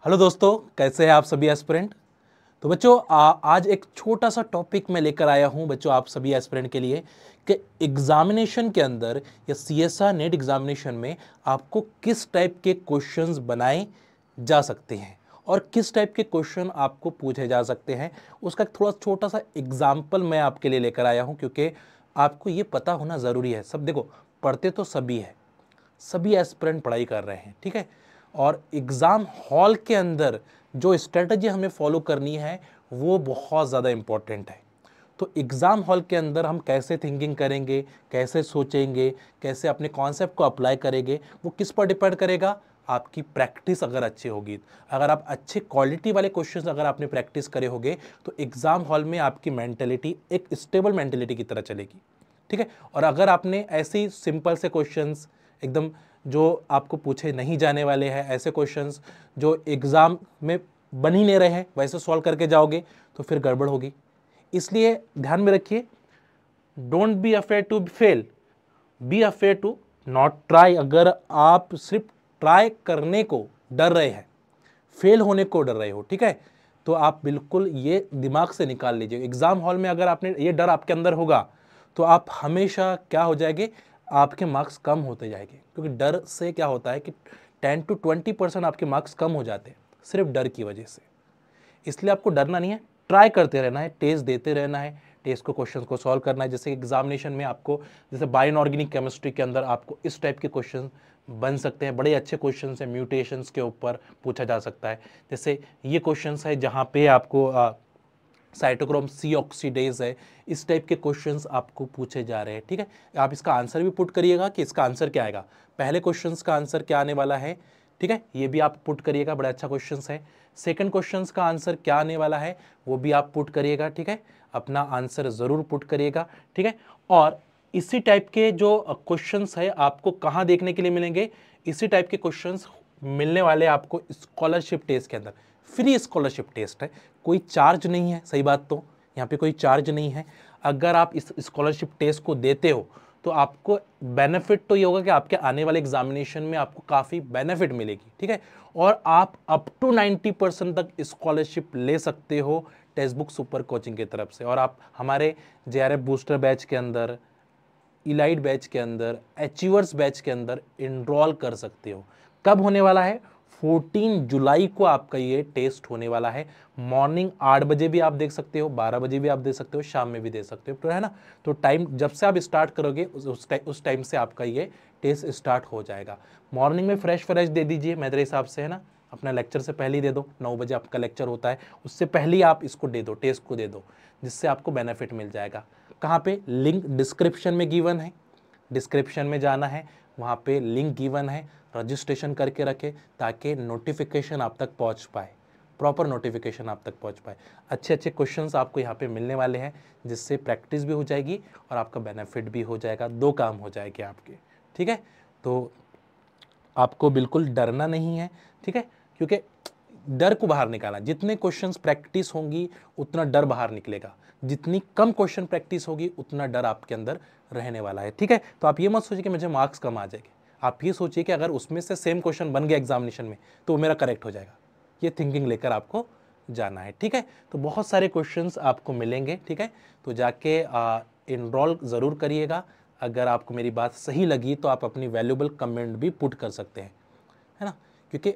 Hello दोस्तों, कैसे हैं आप सभी एस्पिरेंट। तो बच्चों आज एक छोटा सा टॉपिक मैं लेकर आया हूं बच्चों आप सभी एस्पिरेंट के लिए कि एग्जामिनेशन के अंदर या सीएसआर नेट एग्जामिनेशन में आपको किस टाइप के क्वेश्चंस बनाए जा सकते हैं और किस टाइप के क्वेश्चन आपको पूछे जा सकते हैं। उसका एक थोड़ा छोटा सा एग्जाम्पल मैं आपके लिए लेकर आया हूं, क्योंकि आपको ये पता होना ज़रूरी है। सब देखो, पढ़ते तो सभी है, सभी एस्पिरेंट पढ़ाई कर रहे हैं, ठीक है। और एग्ज़ाम हॉल के अंदर जो स्ट्रेटजी हमें फॉलो करनी है वो बहुत ज़्यादा इंपॉर्टेंट है। तो एग्ज़ाम हॉल के अंदर हम कैसे थिंकिंग करेंगे, कैसे सोचेंगे, कैसे अपने कॉन्सेप्ट को अप्लाई करेंगे, वो किस पर डिपेंड करेगा। आपकी प्रैक्टिस अगर अच्छी होगी, अगर आप अच्छे क्वालिटी वाले क्वेश्चंस अगर आपने प्रैक्टिस करे होगे, तो एग्ज़ाम हॉल में आपकी मेंटेलिटी एक स्टेबल मेंटेलिटी की तरह चलेगी, ठीक है। और अगर आपने ऐसे ही सिंपल से क्वेश्चंस एकदम जो आपको पूछे नहीं जाने वाले हैं, ऐसे क्वेश्चंस जो एग्ज़ाम में बन ही नहीं रहे हैं, वैसे सॉल्व करके जाओगे तो फिर गड़बड़ होगी। इसलिए ध्यान में रखिए, don't be afraid to fail, be afraid to not try. अगर आप सिर्फ ट्राई करने को डर रहे हैं, फेल होने को डर रहे हो, ठीक है, तो आप बिल्कुल ये दिमाग से निकाल लीजिए। एग्जाम हॉल में अगर आपने ये डर आपके अंदर होगा तो आप हमेशा क्या हो जाएंगे, आपके मार्क्स कम होते जाएंगे। क्योंकि डर से क्या होता है कि 10 to 20% आपके मार्क्स कम हो जाते हैं सिर्फ डर की वजह से। इसलिए आपको डरना नहीं है, ट्राई करते रहना है, टेस्ट देते रहना है, टेस्ट को क्वेश्चंस को सॉल्व करना है। जैसे एग्जामिनेशन में आपको, जैसे बायोइनऑर्गेनिक केमिस्ट्री के अंदर आपको इस टाइप के क्वेश्चन बन सकते हैं, बड़े अच्छे क्वेश्चन है, म्यूटेशंस के ऊपर पूछा जा सकता है। जैसे ये क्वेश्चन है जहाँ पे आपको साइटोक्रोम सी ऑक्सीडेज है, इस टाइप के क्वेश्चंस आपको पूछे जा रहे हैं, ठीक है। आप इसका आंसर भी पुट करिएगा कि इसका आंसर क्या आएगा, पहले क्वेश्चंस का आंसर क्या आने वाला है, ठीक है, ये भी आप पुट करिएगा, बड़ा अच्छा क्वेश्चंस है। सेकंड क्वेश्चंस का आंसर क्या आने वाला है वो भी आप पुट करिएगा, ठीक है, अपना आंसर जरूर पुट करिएगा, ठीक है। और इसी टाइप के जो क्वेश्चंस है आपको कहाँ देखने के लिए मिलेंगे, इसी टाइप के क्वेश्चंस मिलने वाले आपको स्कॉलरशिप टेस्ट के अंदर। फ्री स्कॉलरशिप टेस्ट है, कोई चार्ज नहीं है, सही बात, तो यहाँ पे कोई चार्ज नहीं है। अगर आप इस स्कॉलरशिप टेस्ट को देते हो तो आपको बेनिफिट तो ये होगा कि आपके आने वाले एग्जामिनेशन में आपको काफ़ी बेनिफिट मिलेगी, ठीक है। और आप अप टू 90% तक स्कॉलरशिप ले सकते हो टेक्स्ट बुक सुपर कोचिंग की तरफ से। और आप हमारे जेआरएफ बूस्टर बैच के अंदर, इलाइट बैच के अंदर, अचीवर्स बैच के अंदर इनरोल कर सकते हो। कब होने वाला है, 14 जुलाई को आपका ये टेस्ट होने वाला है। मॉर्निंग 8 बजे भी आप देख सकते हो, 12 बजे भी आप दे सकते हो, शाम में भी दे सकते हो, तो है ना। तो टाइम जब से आप स्टार्ट करोगे उस टाइम से आपका ये टेस्ट स्टार्ट हो जाएगा। मॉर्निंग में फ्रेश फ्रेश दे दीजिए मेरे हिसाब से, है ना, अपना लेक्चर से पहले ही दे दो। 9 बजे आपका लेक्चर होता है, उससे पहले ही आप इसको दे दो, टेस्ट को दे दो, जिससे आपको बेनिफिट मिल जाएगा। कहाँ पे, लिंक डिस्क्रिप्शन में गिवन है, डिस्क्रिप्शन में जाना है, वहाँ पे लिंक गिवन है, रजिस्ट्रेशन करके रखें ताकि नोटिफिकेशन आप तक पहुँच पाए, प्रॉपर नोटिफिकेशन आप तक पहुँच पाए। अच्छे अच्छे क्वेश्चंस आपको यहाँ पे मिलने वाले हैं, जिससे प्रैक्टिस भी हो जाएगी और आपका बेनिफिट भी हो जाएगा, दो काम हो जाएंगे आपके, ठीक है। तो आपको बिल्कुल डरना नहीं है, ठीक है, क्योंकि डर को बाहर निकालना, जितने क्वेश्चंस प्रैक्टिस होंगी उतना डर बाहर निकलेगा, जितनी कम क्वेश्चन प्रैक्टिस होगी उतना डर आपके अंदर रहने वाला है, ठीक है। तो आप ये मत सोचिए कि मुझे मार्क्स कम आ जाएंगे, आप ये सोचिए कि अगर उसमें से सेम क्वेश्चन बन गया एग्जामिनेशन में तो वो मेरा करेक्ट हो जाएगा। ये थिंकिंग लेकर आपको जाना है, ठीक है। तो बहुत सारे क्वेश्चंस आपको मिलेंगे, ठीक है, तो जाके इनरोल ज़रूर करिएगा। अगर आपको मेरी बात सही लगी तो आप अपनी वैल्यूबल कमेंट भी पुट कर सकते हैं, है ना। क्योंकि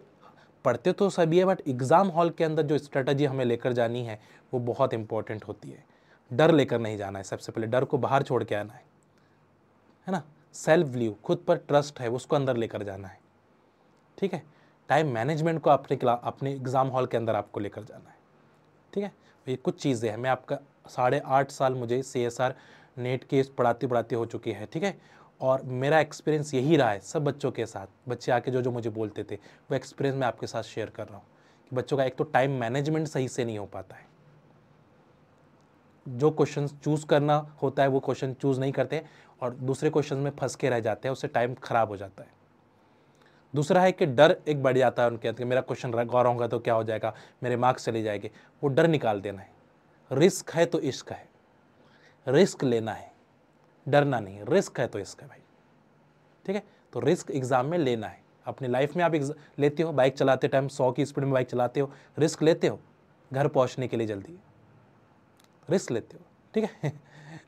पढ़ते तो सभी है, बट एग्ज़ाम हॉल के अंदर जो स्ट्रेटजी हमें लेकर जानी है वो बहुत इंपॉर्टेंट होती है। डर लेकर नहीं जाना है, सबसे पहले डर को बाहर छोड़ के आना है ना। सेल्फ बिलीव, खुद पर ट्रस्ट है, उसको अंदर लेकर जाना है, ठीक है। टाइम मैनेजमेंट को अपने एग्ज़ाम हॉल के अंदर आपको लेकर जाना है, ठीक है। ये कुछ चीज़ें हैं, मैं आपका 8.5 साल मुझे CSR नेट के पढ़ाते पढ़ाते हो चुकी है, ठीक है। और मेरा एक्सपीरियंस यही रहा है सब बच्चों के साथ, बच्चे आके जो जो मुझे बोलते थे वो एक्सपीरियंस मैं आपके साथ शेयर कर रहा हूँ कि बच्चों का एक तो टाइम मैनेजमेंट सही से नहीं हो पाता है, जो क्वेश्चन चूज़ करना होता है वो क्वेश्चन चूज़ नहीं करते और दूसरे क्वेश्चन में फंस के रह जाते हैं, उससे टाइम खराब हो जाता है। दूसरा है कि डर एक बढ़ जाता है उनके अंदर, मेरा क्वेश्चन गौर होगा तो क्या हो जाएगा, मेरे मार्क्स चले जाएंगे, वो डर निकाल देना है। रिस्क है तो इश्क है, रिस्क लेना है, डरना नहीं, रिस्क है तो इश्क है भाई, ठीक है। तो रिस्क एग्जाम में लेना है, अपनी लाइफ में आप लेते हो, बाइक चलाते टाइम 100 की स्पीड में बाइक चलाते हो, रिस्क लेते हो घर पहुंचने के लिए, जल्दी रिस्क लेते हो, ठीक है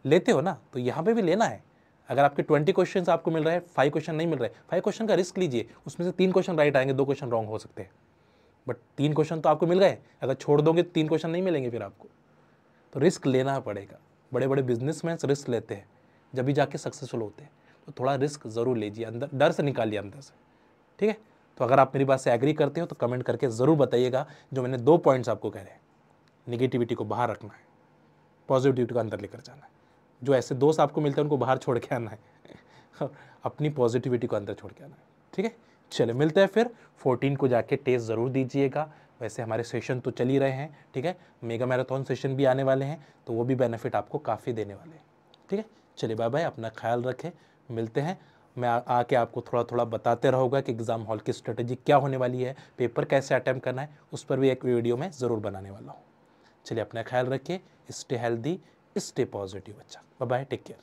लेते हो ना, तो यहाँ पे भी लेना है। अगर आपके 20 क्वेश्चन आपको मिल रहे हैं, 5 क्वेश्चन नहीं मिल रहे, 5 क्वेश्चन का रिस्क लीजिए, उसमें से 3 क्वेश्चन राइट आएंगे, 2 क्वेश्चन रॉन्ग हो सकते हैं, बट 3 क्वेश्चन तो आपको मिल गए। अगर छोड़ दोगे तो 3 क्वेश्चन नहीं मिलेंगे फिर आपको, तो रिस्क लेना पड़ेगा। बड़े बड़े बिजनेसमैन रिस्क लेते हैं, जब भी जाके सक्सेसफुल होते हैं, तो थोड़ा रिस्क ज़रूर लीजिए, अंदर डर से निकालिए अंदर से, ठीक है। तो अगर आप मेरी बात से एग्री करते हो तो कमेंट करके ज़रूर बताइएगा। जो मैंने 2 पॉइंट्स आपको कह रहे हैं, निगेटिविटी को बाहर रखना है, पॉजिटिविटी को अंदर लेकर जाना है, जो ऐसे दोस्त आपको मिलते हैं उनको बाहर छोड़ के आना है अपनी पॉजिटिविटी को अंदर छोड़ के आना है, ठीक है। चलिए मिलते हैं फिर, 14 को जाके टेस्ट ज़रूर दीजिएगा। वैसे हमारे सेशन तो चल ही रहे हैं, ठीक है, मेगा मैराथन सेशन भी आने वाले हैं, तो वो भी बेनिफिट आपको काफ़ी देने वाले हैं, ठीक है। चलिए बाय बाय, अपना ख्याल रखें, मिलते हैं। मैं आके आपको थोड़ा थोड़ा बताते रहूँगा कि एग्ज़ाम हॉल की स्ट्रेटेजी क्या होने वाली है, पेपर कैसे अटैम्प्ट करना है, उस पर भी एक वीडियो मैं ज़रूर बनाने वाला हूँ। चलिए अपना ख्याल रखिए, स्टे हेल्दी, स्टे पॉजिटिव। अच्छा बाय बाय, टेक केयर।